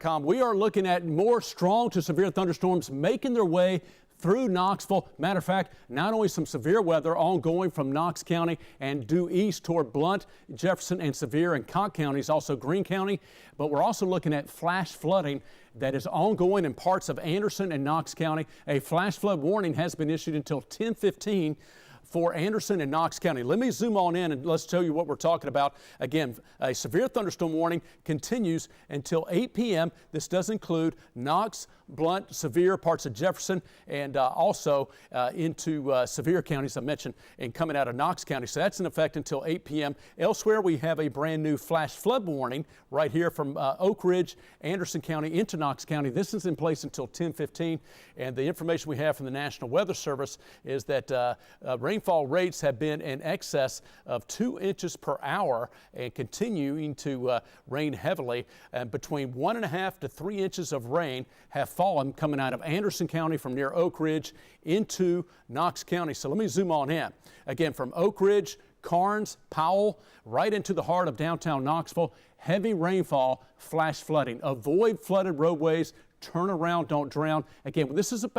weather.com. We are looking at more strong to severe thunderstorms making their way through Knoxville. Matter of fact, not only some severe weather ongoing from Knox County and due east toward Blount, Jefferson, and Sevier and Cocke counties, also Greene County, but we're also looking at flash flooding that is ongoing in parts of Anderson and Knox County. A flash flood warning has been issued until 10:15 for Anderson and Knox County. Let me zoom on in and let's tell you what we're talking about. Again, a severe thunderstorm warning continues until 8 p.m. This does include Knox, Blount, Sevier, parts of Jefferson, and also into Sevier County, as I mentioned, and coming out of Knox County. So that's in effect until 8 p.m. Elsewhere, we have a brand new flash flood warning right here from Oak Ridge, Anderson County into Knox County. This is in place until 10:15, and the information we have from the National Weather Service is that rainfall rates have been in excess of 2 inches per hour and continuing to rain heavily. Between 1.5 to 3 inches of rain have fallen coming out of Anderson County from near Oak Ridge into Knox County. So let me zoom on in. Again, from Oak Ridge, Carnes, Powell, right into the heart of downtown Knoxville, heavy rainfall, flash flooding. Avoid flooded roadways. Turn around, don't drown. Again,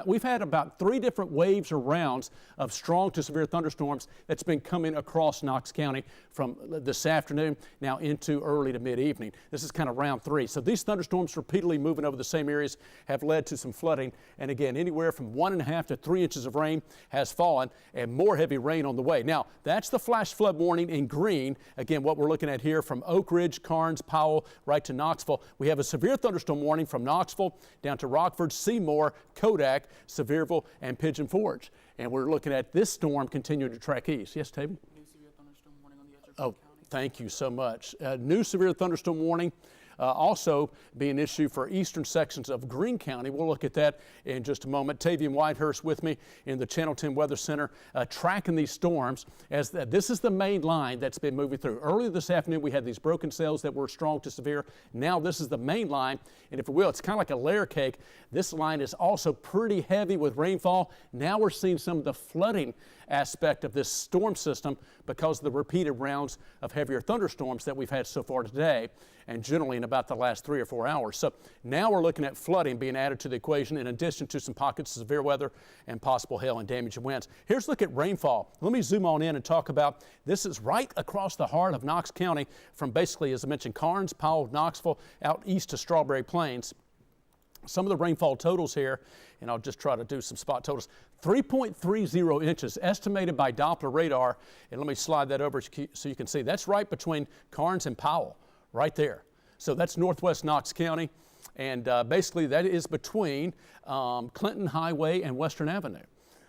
we've had about 3 different waves or rounds of strong to severe thunderstorms that's been coming across Knox County from this afternoon now into early to mid-evening. This is kind of round 3. So these thunderstorms repeatedly moving over the same areas have led to some flooding. And again, anywhere from 1.5 to 3 inches of rain has fallen and more heavy rain on the way. Now, that's the flash flood warning in green. Again, what we're looking at here from Oak Ridge, Carnes, Powell, right to Knoxville. We have a severe thunderstorm warning from Knoxville down to Rockford, Seymour, Kodak, Sevierville, and Pigeon Forge. And we're looking at this storm continuing to track east. Yes, Taven? New severe thunderstorm warning on the edge of Oh, County. thank you so much. New severe thunderstorm warning also being issued for eastern sections of Greene County. We'll look at that in just a moment. Tavian Whitehurst with me in the Channel 10 Weather Center tracking these storms as this is the main line that's been moving through. Earlier this afternoon we had these broken cells that were strong to severe. Now this is the main line, and if you will, it's kind of like a layer cake. This line is also pretty heavy with rainfall. Now we're seeing some of the flooding aspect of this storm system because of the repeated rounds of heavier thunderstorms that we've had so far today and generally in about the last 3 or 4 hours. So now we're looking at flooding being added to the equation in addition to some pockets of severe weather and possible hail and damaging winds. Here's a look at rainfall. Let me zoom on in and talk about this is right across the heart of Knox County from basically, as I mentioned, Carnes, Powell, Knoxville, out east to Strawberry Plains. Some of the rainfall totals here, and I'll just try to do some spot totals. 3.30 inches estimated by Doppler radar. And let me slide that over so you can see. That's right between Carnes and Powell, right there. So that's northwest Knox County. And basically that is between Clinton Highway and Western Avenue.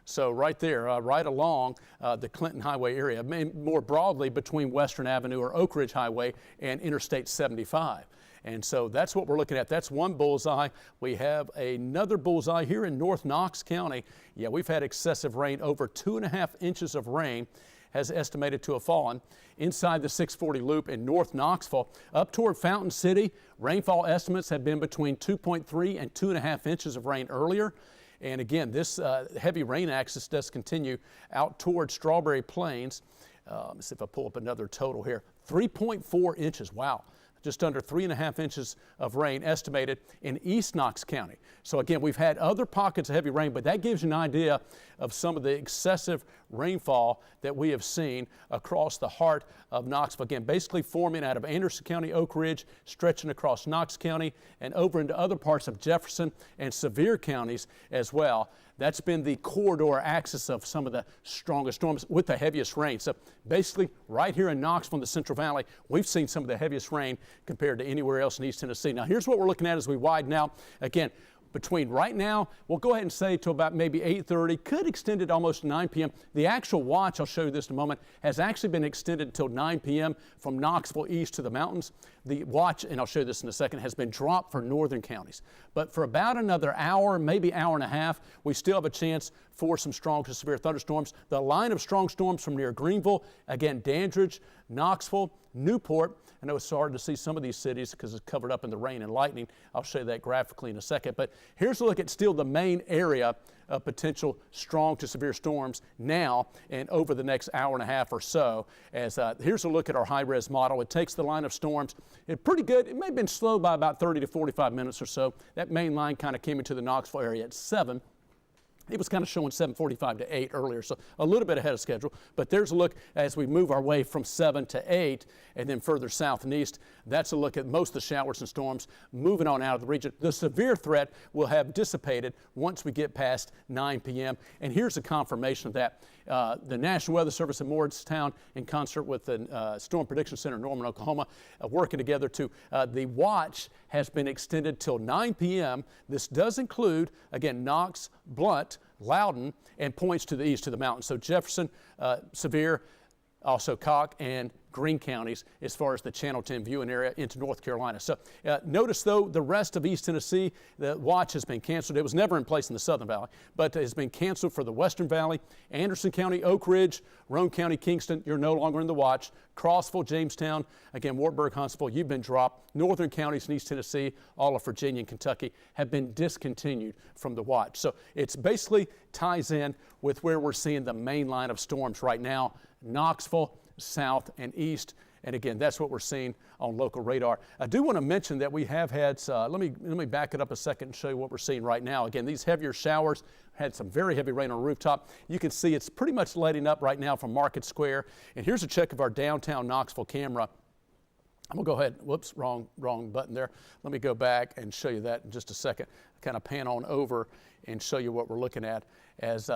So right there, right along the Clinton Highway area, more broadly between Western Avenue or Oak Ridge Highway and Interstate 75. And so that's what we're looking at. That's one bullseye. We have another bullseye here in North Knox County. Yeah, we've had excessive rain, over 2.5 inches of rain has estimated to have fallen inside the 640 loop in North Knoxville. Up toward Fountain City, rainfall estimates have been between 2.3 and 2.5 inches of rain earlier. And again, this heavy rain axis does continue out toward Strawberry Plains. Let's see if I pull up another total here. 3.4 inches, wow. Just under 3.5 inches of rain estimated in East Knox County. So again, we've had other pockets of heavy rain, but that gives you an idea of some of the excessive rainfall that we have seen across the heart of Knoxville. Again, basically forming out of Anderson County, Oak Ridge, stretching across Knox County and over into other parts of Jefferson and Sevier counties as well. That's been the corridor axis of some of the strongest storms with the heaviest rain. So basically right here in Knoxville in the Central Valley, we've seen some of the heaviest rain compared to anywhere else in East Tennessee. Now here's what we're looking at as we widen out. Again, between right now, we'll go ahead and say till about maybe 8:30, could extend it almost 9 p.m. The actual watch, I'll show you this in a moment, has actually been extended until 9 p.m. from Knoxville east to the mountains. The watch, and I'll show you this in a second, has been dropped for northern counties. But for about another hour, maybe hour and a half, we still have a chance for some strong to severe thunderstorms. The line of strong storms from near Greenville, again, Dandridge, Knoxville, Newport. I know it's hard to see some of these cities because it's covered up in the rain and lightning. I'll show you that graphically in a second. But here's a look at still the main area potential strong to severe storms now and over the next hour and a half or so. As here's a look at our high-res model. It takes the line of storms. It's pretty good. It may have been slow by about 30 to 45 minutes or so. That main line kind of came into the Knoxville area at 7. It was kind of showing 7:45 to 8 earlier, so a little bit ahead of schedule. But there's a look as we move our way from 7 to 8 and then further south and east. That's a look at most of the showers and storms moving on out of the region. The severe threat will have dissipated once we get past 9 p.m. And here's a confirmation of that. The National Weather Service in Morristown, in concert with the Storm Prediction Center in Norman, Oklahoma, working together to the watch has been extended till 9 p.m. This does include, again, Knox, Blunt, Loudon, and points to the east to the mountains. So Jefferson, severe, also Cocke and Greene counties as far as the Channel 10 viewing area into North Carolina. So notice, though, the rest of East Tennessee, the watch has been canceled. It was never in place in the Southern Valley, but has been canceled for the Western Valley. Anderson County, Oak Ridge, Roane County, Kingston, you're no longer in the watch. Crossville, Jamestown, again, Wartburg, Huntsville, you've been dropped. Northern counties in East Tennessee, all of Virginia and Kentucky have been discontinued from the watch. So it's basically ties in with where we're seeing the main line of storms right now, Knoxville, south and east, and again, that's what we're seeing on local radar. I do want to mention that we have had, let me back it up a second and show you what we're seeing right now. Again, these heavier showers had some very heavy rain on the rooftop. You can see it's pretty much letting up right now from Market Square. And here's a check of our downtown Knoxville camera. I'm gonna go ahead, whoops, wrong button there. Let me go back and show you that in just a second. Kind of pan on over and show you what we're looking at as,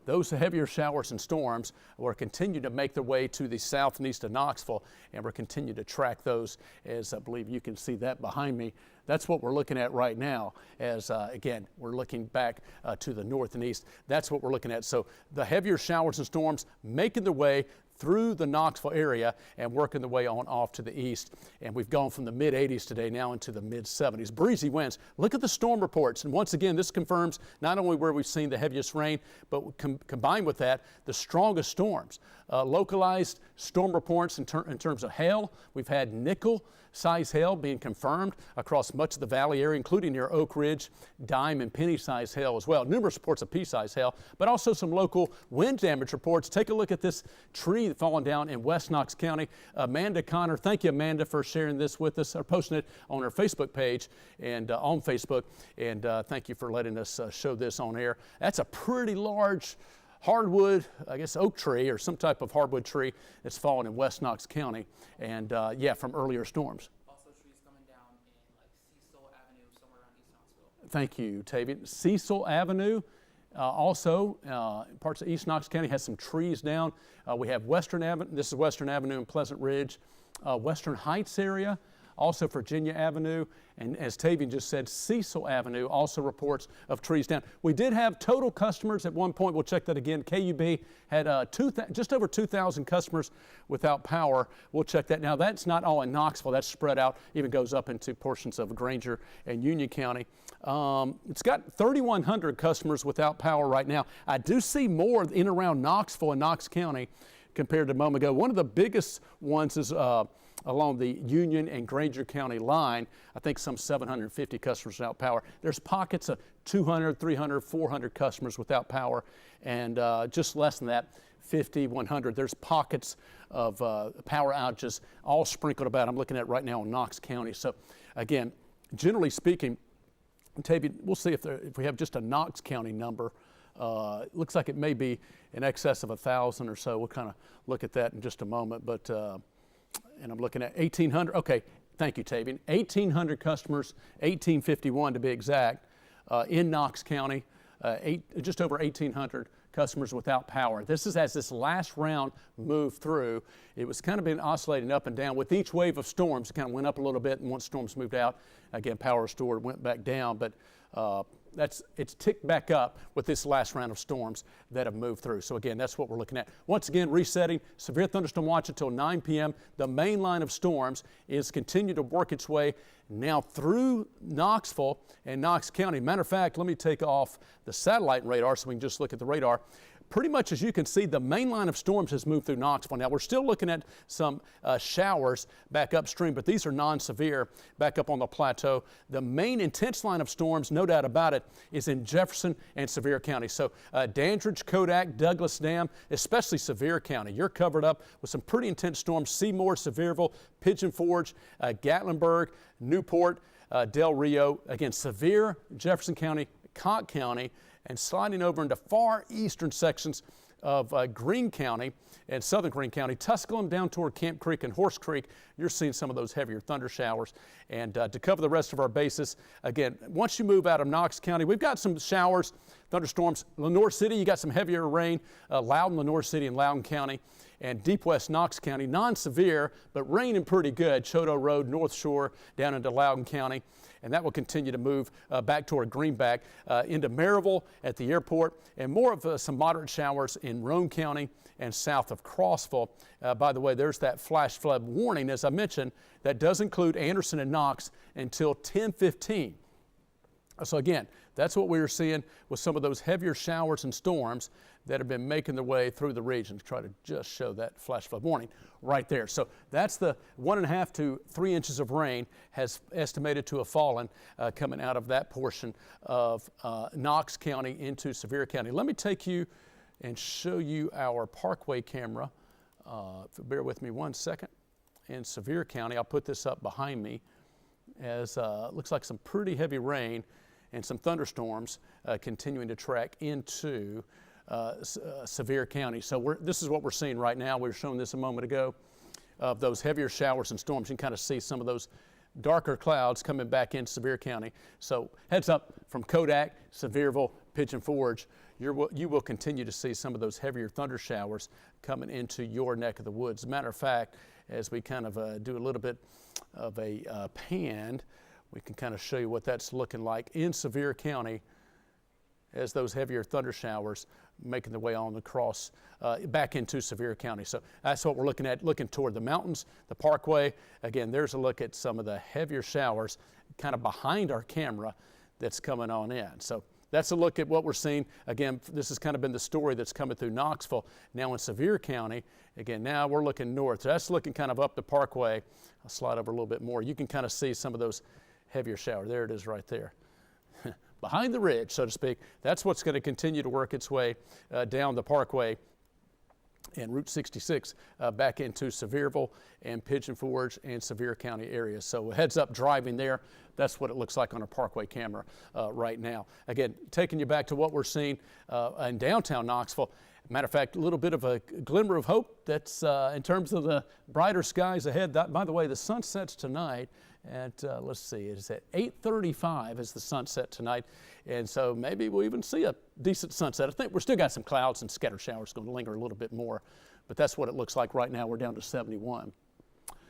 those heavier showers and storms will continue to make their way to the south and east of Knoxville, and we'll continue to track those, as I believe you can see that behind me. That's what we're looking at right now as, again, we're looking back to the north and east. That's what we're looking at. So the heavier showers and storms making their way through the Knoxville area and working their way on off to the east. And we've gone from the mid-80s today now into the mid-70s. Breezy winds. Look at the storm reports. And once again, this confirms not only where we've seen the heaviest rain, but combined with that, the strongest storms. Localized storm reports in terms of hail. We've had nickel-size hail being confirmed across much of the valley area, including near Oak Ridge, dime and penny-size hail as well. Numerous reports of pea-size hail, but also some local wind damage reports. Take a look at this tree falling down in West Knox County. Amanda Connor, thank you, Amanda, for sharing this with us, or posting it on her Facebook page and on Facebook. And thank you for letting us show this on air. That's a pretty large hardwood, I guess oak tree or some type of hardwood tree that's fallen in West Knox County, and from earlier storms. Also trees coming down in like Cecil Avenue, somewhere around East Knoxville. Thank you, Tavian. Cecil Avenue, also parts of East Knox County has some trees down. We have Western Avenue, this is Western Avenue in Pleasant Ridge, Western Heights area, also Virginia Avenue, and as Tavian just said, Cecil Avenue also reports of trees down. We did have total customers at one point. We'll check that again. KUB had just over 2,000 customers without power. We'll check that. Now, that's not all in Knoxville. That's spread out, even goes up into portions of Granger and Union County. It's got 3,100 customers without power right now. I do see more in around Knoxville and Knox County compared to a moment ago. One of the biggest ones is along the Union and Granger County line. I think some 750 customers without power. There's pockets of 200, 300, 400 customers without power, and just less than that, 50, 100. There's pockets of power outages all sprinkled about. I'm looking at right now in Knox County. So again, generally speaking, Tavian, we'll see if we have just a Knox County number. Looks like it may be in excess of 1,000 or so. We'll kind of look at that in just a moment. But and I'm looking at 1,800. Okay, thank you, Tavian. 1,800 customers, 1,851 to be exact, in Knox County. Just over 1,800 customers without power. This is as this last round moved through. It was kind of been oscillating up and down with each wave of storms. It kind of went up a little bit, and once storms moved out, again, power restored, went back down. But it's ticked back up with this last round of storms that have moved through. So again, that's what we're looking at. Once again, resetting, severe thunderstorm watch until 9 p.m. The main line of storms is continuing to work its way now through Knoxville and Knox County. Matter of fact, let me take off the satellite radar so we can just look at the radar. pretty much, as you can see, the main line of storms has moved through Knoxville. Now, we're still looking at some showers back upstream, but these are non-severe back up on the plateau. The main intense line of storms, no doubt about it, is in Jefferson and Sevier County. So Dandridge, Kodak, Douglas Dam, especially Sevier County. You're covered up with some pretty intense storms. Seymour, Sevierville, Pigeon Forge, Gatlinburg, Newport, Del Rio. Again, Sevier, Jefferson County, Cott County, and sliding over into far eastern sections of Greene County and southern Greene County, Tusculum down toward Camp Creek and Horse Creek. You're seeing some of those heavier thunder showers. And to cover the rest of our bases, again, once you move out of Knox County, we've got some showers, thunderstorms. Lenoir City, you got some heavier rain. Loudoun, Lenoir City, and Loudoun County. And deep west Knox County, non-severe, but raining pretty good. Choteau Road, North Shore, down into Loudoun County. And that will continue to move back toward Greenback into Maryville at the airport, and more of some moderate showers in Roane County and south of Crossville. By the way, there's that flash flood warning, as I mentioned, that does include Anderson and Knox until 10:15. So again, that's what we were seeing with some of those heavier showers and storms that have been making their way through the region. Try to just show that flash flood warning right there. So that's the 1.5 to 3 inches of rain has estimated to have fallen coming out of that portion of Knox County into Sevier County. Let me take you and show you our Parkway camera. Bear with me 1 second. In Sevier County, I'll put this up behind me as looks like some pretty heavy rain and some thunderstorms continuing to track into Sevier County. So this is what we're seeing right now. We were showing this a moment ago of those heavier showers and storms. You can kind of see some of those darker clouds coming back into Sevier County. So heads up from Kodak, Sevierville, Pigeon Forge. You will continue to see some of those heavier thunder showers coming into your neck of the woods. As a matter of fact, as we kind of do a little bit of a pan, we can kind of show you what that's looking like in Sevier County as those heavier thunder showers making their way on across back into Sevier County. So that's what we're looking at, looking toward the mountains, the Parkway. Again, there's a look at some of the heavier showers kind of behind our camera that's coming on in. So that's a look at what we're seeing. Again, this has kind of been the story that's coming through Knoxville. Now in Sevier County, again, now we're looking north. So that's looking kind of up the Parkway. I'll slide over a little bit more. You can kind of see some of those heavier showers. There it is right there. Behind the ridge, so to speak. That's what's going to continue to work its way down the Parkway and Route 66 back into Sevierville and Pigeon Forge and Sevier County areas. So heads up driving there. That's what it looks like on a Parkway camera right now. Again, taking you back to what we're seeing in downtown Knoxville. Matter of fact, a little bit of a glimmer of hope that's in terms of the brighter skies ahead. By the way, the sun sets tonight at, let's see, it's at 8:35 is the sunset tonight. And so maybe we'll even see a decent sunset. I think we're still got some clouds and scatter showers going to linger a little bit more, but that's what it looks like right now. We're down to 71.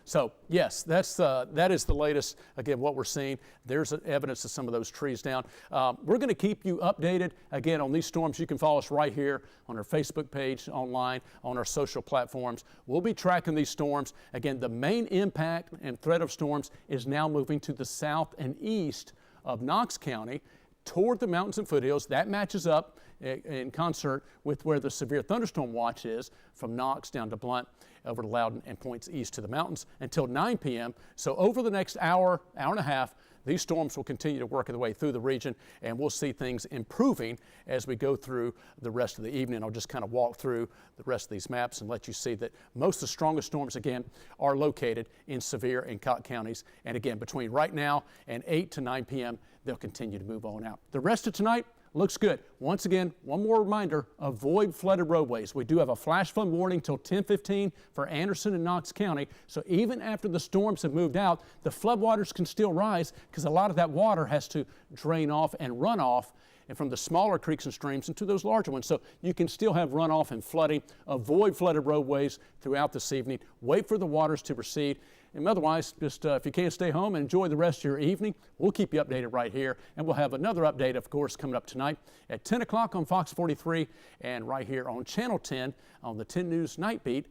So yes, that is the latest, again, what we're seeing. There's evidence of some of those trees down. We're going to keep you updated, again, on these storms. You can follow us right here on our Facebook page, online, on our social platforms. We'll be tracking these storms. Again, the main impact and threat of storms is now moving to the south and east of Knox County toward the mountains and foothills. That matches up in concert with where the severe thunderstorm watch is from Knox down to Blunt, over to Loudoun, and points east to the mountains until 9 p.m. So over the next hour, hour and a half, these storms will continue to work their way through the region, and we'll see things improving as we go through the rest of the evening. I'll just kind of walk through the rest of these maps and let you see that most of the strongest storms, again, are located in Sevier and Cott counties. And again, between right now and 8 to 9 p.m., they'll continue to move on out. The rest of tonight looks good. Once again, one more reminder, avoid flooded roadways. We do have a flash flood warning till 10:15 for Anderson and Knox County. So even after the storms have moved out, the floodwaters can still rise because a lot of that water has to drain off and run off and from the smaller creeks and streams into those larger ones. So you can still have runoff and flooding. Avoid flooded roadways throughout this evening. Wait for the waters to recede. And otherwise, just if you can't stay home, enjoy the rest of your evening. We'll keep you updated right here. And we'll have another update, of course, coming up tonight at 10 o'clock on Fox 43 and right here on Channel 10 on the 10 News Night Beat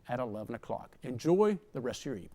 at 11 o'clock. Enjoy the rest of your evening.